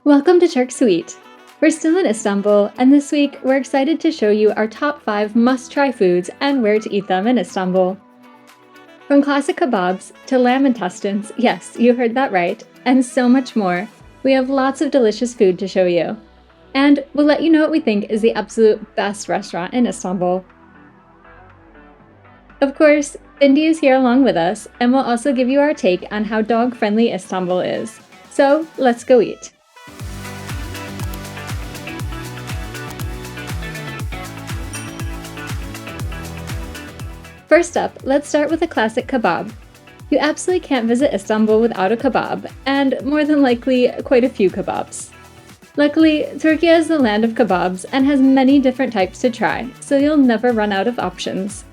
Welcome to Turk Suite. We're still in Istanbul, and this week we're excited to show you our top 5 must-try foods and where to eat them in Istanbul. From classic kebabs to lamb intestines, yes, you heard that right, and so much more, we have lots of delicious food to show you. And we'll let you know what we think is the absolute best restaurant in Istanbul. Of course, Bindi is here along with us, and we'll also give you our take on how dog-friendly Istanbul is. So, let's go eat. First up, let's start with a classic kebab. You absolutely can't visit Istanbul without a kebab, and more than likely, quite a few kebabs. Luckily, Turkey is the land of kebabs and has many different types to try, so you'll never run out of options.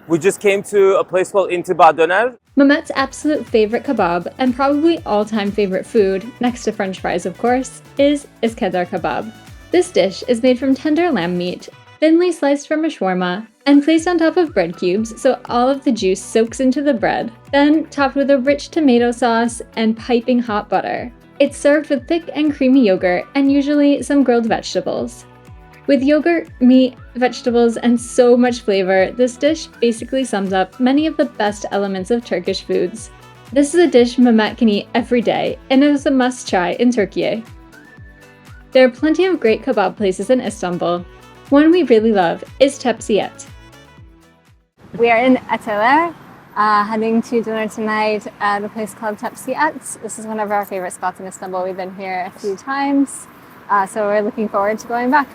We just came to a place called Döner. Mehmet's absolute favorite kebab, and probably all-time favorite food, next to french fries of course, is Iskender kebab. This dish is made from tender lamb meat, thinly sliced from a shawarma, and placed on top of bread cubes so all of the juice soaks into the bread, then topped with a rich tomato sauce and piping hot butter. It's served with thick and creamy yogurt and usually some grilled vegetables. With yogurt, meat, vegetables, and so much flavor, this dish basically sums up many of the best elements of Turkish foods. This is a dish Mehmet can eat every day, and it is a must-try in Turkey. There are plenty of great kebab places in Istanbul. One we really love is Tepsiyet. We are in Ateler, heading to dinner tonight at a place called Tepsiyet. This is one of our favorite spots in Istanbul. We've been here a few times, so we're looking forward to going back.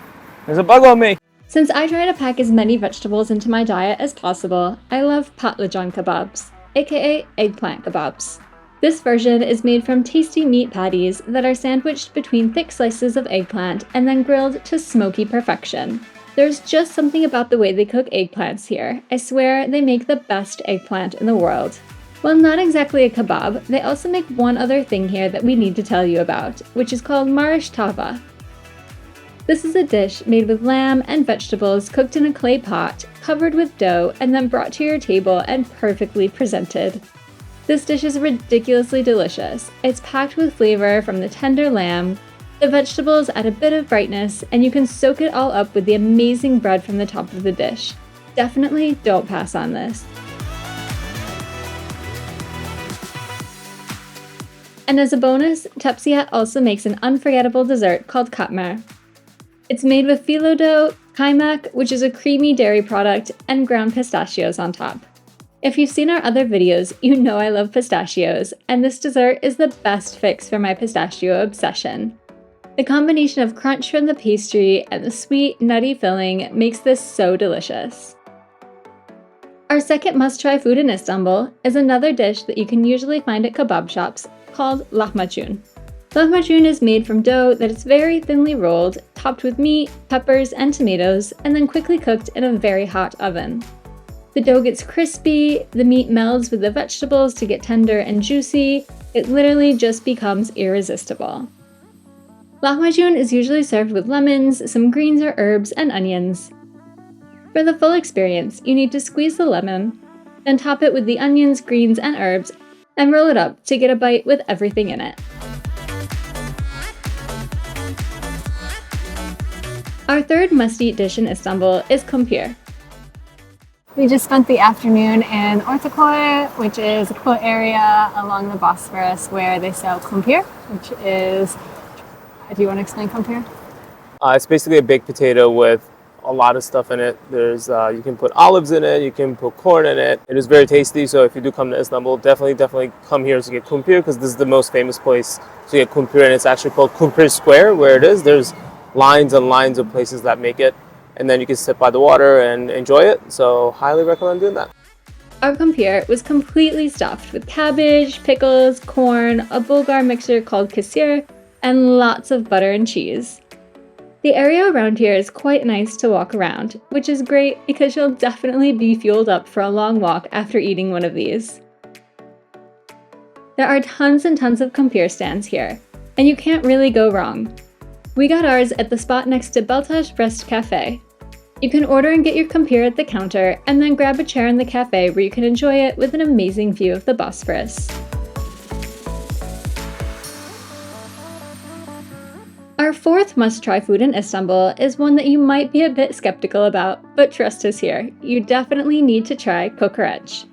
There's a bug on me! Since I try to pack as many vegetables into my diet as possible, I love patlıcan kebabs, aka eggplant kebabs. This version is made from tasty meat patties that are sandwiched between thick slices of eggplant and then grilled to smoky perfection. There's just something about the way they cook eggplants here. I swear they make the best eggplant in the world. While not exactly a kebab, they also make one other thing here that we need to tell you about, which is called marish tava. This is a dish made with lamb and vegetables cooked in a clay pot, covered with dough, and then brought to your table and perfectly presented. This dish is ridiculously delicious. It's packed with flavor from the tender lamb. The vegetables add a bit of brightness, and you can soak it all up with the amazing bread from the top of the dish. Definitely don't pass on this. And as a bonus, Tepsiyet also makes an unforgettable dessert called katmer. It's made with phyllo dough, kaymak, which is a creamy dairy product, and ground pistachios on top. If you've seen our other videos, you know I love pistachios, and this dessert is the best fix for my pistachio obsession. The combination of crunch from the pastry and the sweet, nutty filling makes this so delicious. Our second must-try food in Istanbul is another dish that you can usually find at kebab shops called lahmacun. Lahmacun is made from dough that is very thinly rolled, topped with meat, peppers, and tomatoes, and then quickly cooked in a very hot oven. The dough gets crispy, the meat melds with the vegetables to get tender and juicy. It literally just becomes irresistible. Lahmacun is usually served with lemons, some greens or herbs, and onions. For the full experience, you need to squeeze the lemon, then top it with the onions, greens, and herbs, and roll it up to get a bite with everything in it. Our third must-eat dish in Istanbul is kumpir. We just spent the afternoon in Ortaköy, which is a cool area along the Bosphorus where they sell kumpir, which is... Do you want to explain kumpir? It's basically a baked potato with a lot of stuff in it. There's you can put olives in it, you can put corn in it. It is very tasty, so if you do come to Istanbul, definitely come here to get kumpir, because this is the most famous place to get kumpir, and it's actually called Kumpir Square, where it is. There's lines and lines of places that make it, and then you can sit by the water and enjoy it, so highly recommend doing that. Our kumpir was completely stuffed with cabbage, pickles, corn, a Bulgar mixture called kasir, and lots of butter and cheese. The area around here is quite nice to walk around, which is great because you'll definitely be fueled up for a long walk after eating one of these. There are tons and tons of kumpir stands here, and you can't really go wrong. We got ours at the spot next to Beltaş Brest Cafe. You can order and get your kumpir at the counter, and then grab a chair in the cafe where you can enjoy it with an amazing view of the Bosphorus. Our fourth must-try food in Istanbul is one that you might be a bit skeptical about, but trust us here, you definitely need to try kokorec.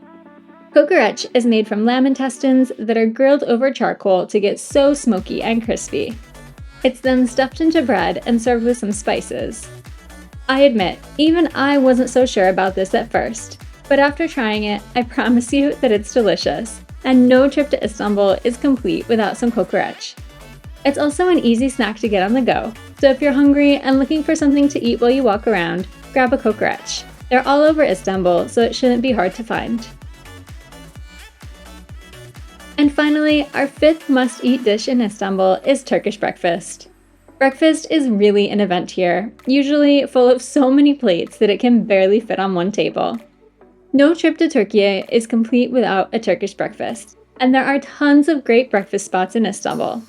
Kokorec is made from lamb intestines that are grilled over charcoal to get so smoky and crispy. It's then stuffed into bread and served with some spices. I admit, even I wasn't so sure about this at first, but after trying it, I promise you that it's delicious, and no trip to Istanbul is complete without some kokorec. It's also an easy snack to get on the go, so if you're hungry and looking for something to eat while you walk around, grab a kokorec. They're all over Istanbul, so it shouldn't be hard to find. And finally, our fifth must-eat dish in Istanbul is Turkish breakfast. Breakfast is really an event here, usually full of so many plates that it can barely fit on one table. No trip to Turkey is complete without a Turkish breakfast, and there are tons of great breakfast spots in Istanbul.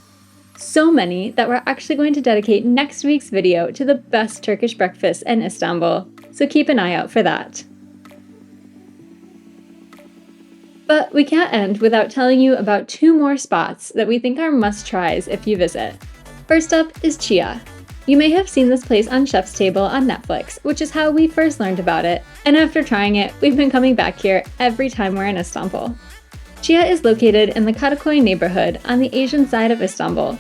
So many that we're actually going to dedicate next week's video to the best Turkish breakfast in Istanbul, so keep an eye out for that. But we can't end without telling you about two more spots that we think are must-tries if you visit. First up is Chia. You may have seen this place on Chef's Table on Netflix, which is how we first learned about it, and after trying it, we've been coming back here every time we're in Istanbul. Chia is located in the Kokorec neighborhood on the Asian side of Istanbul.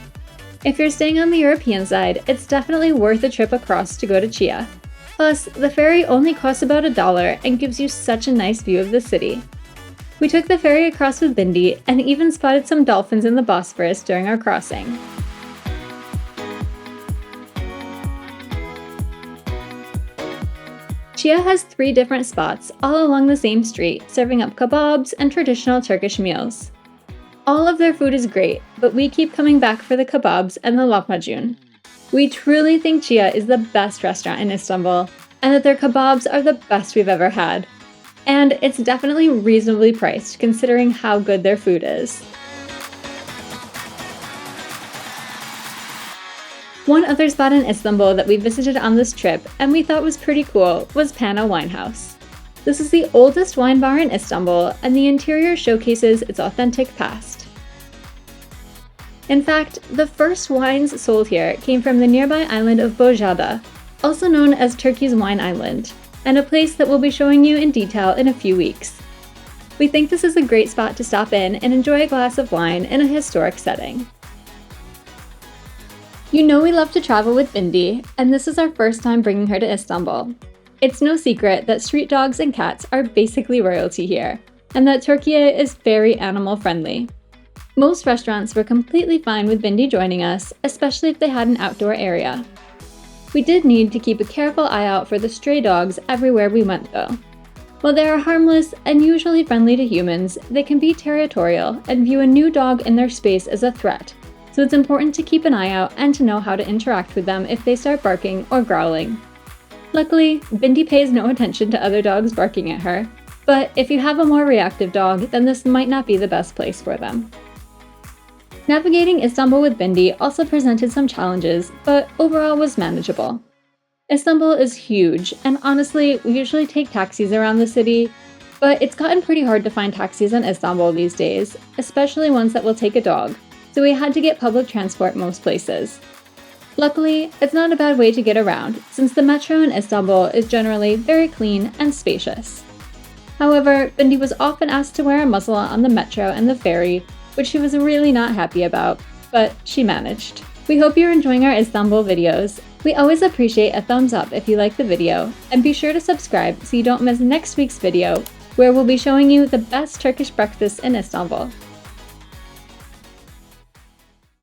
If you're staying on the European side, it's definitely worth a trip across to go to Chia. Plus, the ferry only costs about $1 and gives you such a nice view of the city. We took the ferry across with Bindi and even spotted some dolphins in the Bosphorus during our crossing. Chia has 3 different spots all along the same street, serving up kebabs and traditional Turkish meals. All of their food is great, but we keep coming back for the kebabs and the lahmacun. We truly think Chia is the best restaurant in Istanbul, and that their kebabs are the best we've ever had. And it's definitely reasonably priced considering how good their food is. One other spot in Istanbul that we visited on this trip and we thought was pretty cool was Pana Winehouse. This is the oldest wine bar in Istanbul, and the interior showcases its authentic past. In fact, the first wines sold here came from the nearby island of Bojada, also known as Turkey's Wine Island, and a place that we'll be showing you in detail in a few weeks. We think this is a great spot to stop in and enjoy a glass of wine in a historic setting. You know we love to travel with Bindi, and this is our first time bringing her to Istanbul. It's no secret that street dogs and cats are basically royalty here, and that Turkey is very animal friendly. Most restaurants were completely fine with Bindi joining us, especially if they had an outdoor area. We did need to keep a careful eye out for the stray dogs everywhere we went though. While they are harmless and usually friendly to humans, they can be territorial and view a new dog in their space as a threat. So it's important to keep an eye out and to know how to interact with them if they start barking or growling. Luckily, Bindi pays no attention to other dogs barking at her, but if you have a more reactive dog, then this might not be the best place for them. Navigating Istanbul with Bindi also presented some challenges, but overall was manageable. Istanbul is huge, and honestly, we usually take taxis around the city, but it's gotten pretty hard to find taxis in Istanbul these days, especially ones that will take a dog. So we had to get public transport most places. Luckily, it's not a bad way to get around, since the metro in Istanbul is generally very clean and spacious. However, Bindi was often asked to wear a muzzle on the metro and the ferry, which she was really not happy about, but she managed. We hope you're enjoying our Istanbul videos. We always appreciate a thumbs up if you like the video, and be sure to subscribe so you don't miss next week's video, where we'll be showing you the best Turkish breakfast in Istanbul.